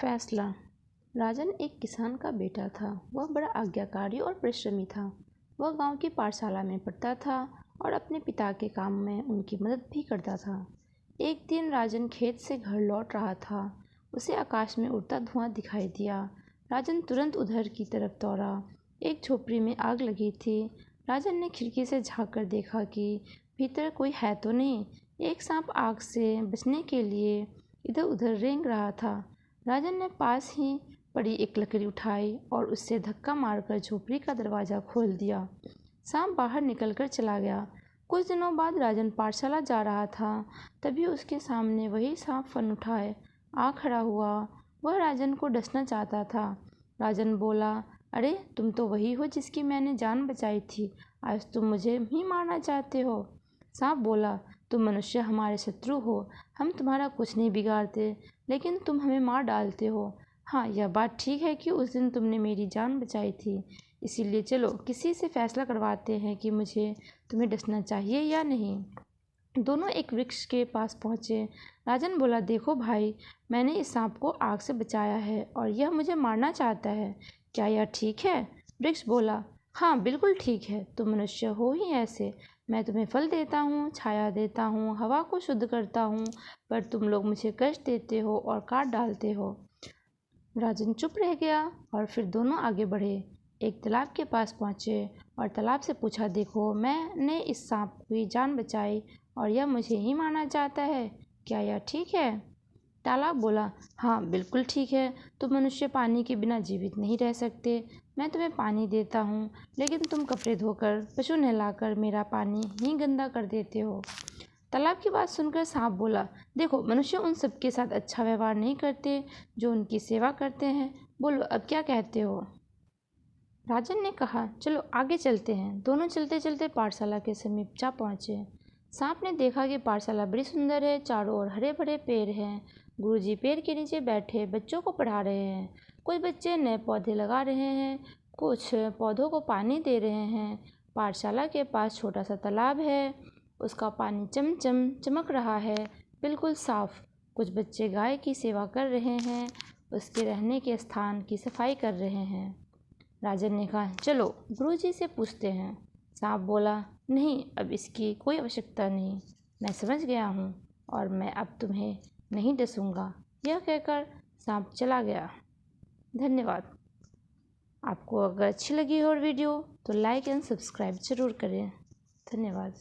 फैसला। राजन एक किसान का बेटा था। वह बड़ा आज्ञाकारी और परिश्रमी था। वह गांव की पाठशाला में पढ़ता था और अपने पिता के काम में उनकी मदद भी करता था। एक दिन राजन खेत से घर लौट रहा था। उसे आकाश में उड़ता धुआं दिखाई दिया। राजन तुरंत उधर की तरफ दौड़ा। एक झोपड़ी में आग लगी थी। राजन ने खिड़की से झाँक कर देखा कि भीतर कोई है तो नहीं। एक सांप आग से बचने के लिए इधर उधर रेंग रहा था। राजन ने पास ही पड़ी एक लकड़ी उठाई और उससे धक्का मारकर झोपड़ी का दरवाज़ा खोल दिया। सांप बाहर निकलकर चला गया। कुछ दिनों बाद राजन पाठशाला जा रहा था। तभी उसके सामने वही सांप फन उठाए आ खड़ा हुआ। वह राजन को डसना चाहता था। राजन बोला, अरे तुम तो वही हो जिसकी मैंने जान बचाई थी। आज तुम मुझे ही मारना चाहते हो। सांप बोला, तुम मनुष्य हमारे शत्रु हो। हम तुम्हारा कुछ नहीं बिगाड़ते, लेकिन तुम हमें मार डालते हो। हाँ, यह बात ठीक है कि उस दिन तुमने मेरी जान बचाई थी। इसीलिए चलो किसी से फैसला करवाते हैं कि मुझे तुम्हें डसना चाहिए या नहीं। दोनों एक वृक्ष के पास पहुँचे। राजन बोला, देखो भाई, मैंने इस सांप को आग से बचाया है और यह मुझे मारना चाहता है। क्या यह ठीक है? वृक्ष बोला, हाँ बिल्कुल ठीक है। तुम मनुष्य हो ही ऐसे। मैं तुम्हें फल देता हूँ, छाया देता हूँ, हवा को शुद्ध करता हूँ, पर तुम लोग मुझे कष्ट देते हो और काट डालते हो। राजन चुप रह गया और फिर दोनों आगे बढ़े। एक तालाब के पास पहुँचे और तालाब से पूछा, देखो, मैंने इस सांप की जान बचाई और यह मुझे ही मारना चाहता है। क्या यह ठीक है? तालाब बोला, हाँ बिल्कुल ठीक है। तुम मनुष्य पानी के बिना जीवित नहीं रह सकते। मैं तुम्हें पानी देता हूँ, लेकिन तुम कपड़े धोकर, पशु नहलाकर मेरा पानी ही गंदा कर देते हो। तालाब की बात सुनकर सांप बोला, देखो, मनुष्य उन सबके साथ अच्छा व्यवहार नहीं करते जो उनकी सेवा करते हैं। बोलो, अब क्या कहते हो? राजन ने कहा, चलो आगे चलते हैं। दोनों चलते चलते पाठशाला के समीप जा पहुँचे। सांप ने देखा कि पाठशाला बड़ी सुंदर है। चारों ओर हरे भरे पेड़ हैं। गुरुजी पेड़ के नीचे बैठे बच्चों को पढ़ा रहे हैं। कुछ बच्चे नए पौधे लगा रहे हैं, कुछ पौधों को पानी दे रहे हैं। पाठशाला के पास छोटा सा तालाब है। उसका पानी चमचम चमक रहा है, बिल्कुल साफ। कुछ बच्चे गाय की सेवा कर रहे हैं, उसके रहने के स्थान की सफाई कर रहे हैं। राजन ने कहा, चलो गुरुजी से पूछते हैं। सांप बोला, नहीं, अब इसकी कोई आवश्यकता नहीं। मैं समझ गया हूँ और मैं अब तुम्हें नहीं डसूंगा। यह कहकर सांप चला गया। धन्यवाद। आपको अगर अच्छी लगी हो वीडियो तो लाइक एंड सब्सक्राइब ज़रूर करें। धन्यवाद।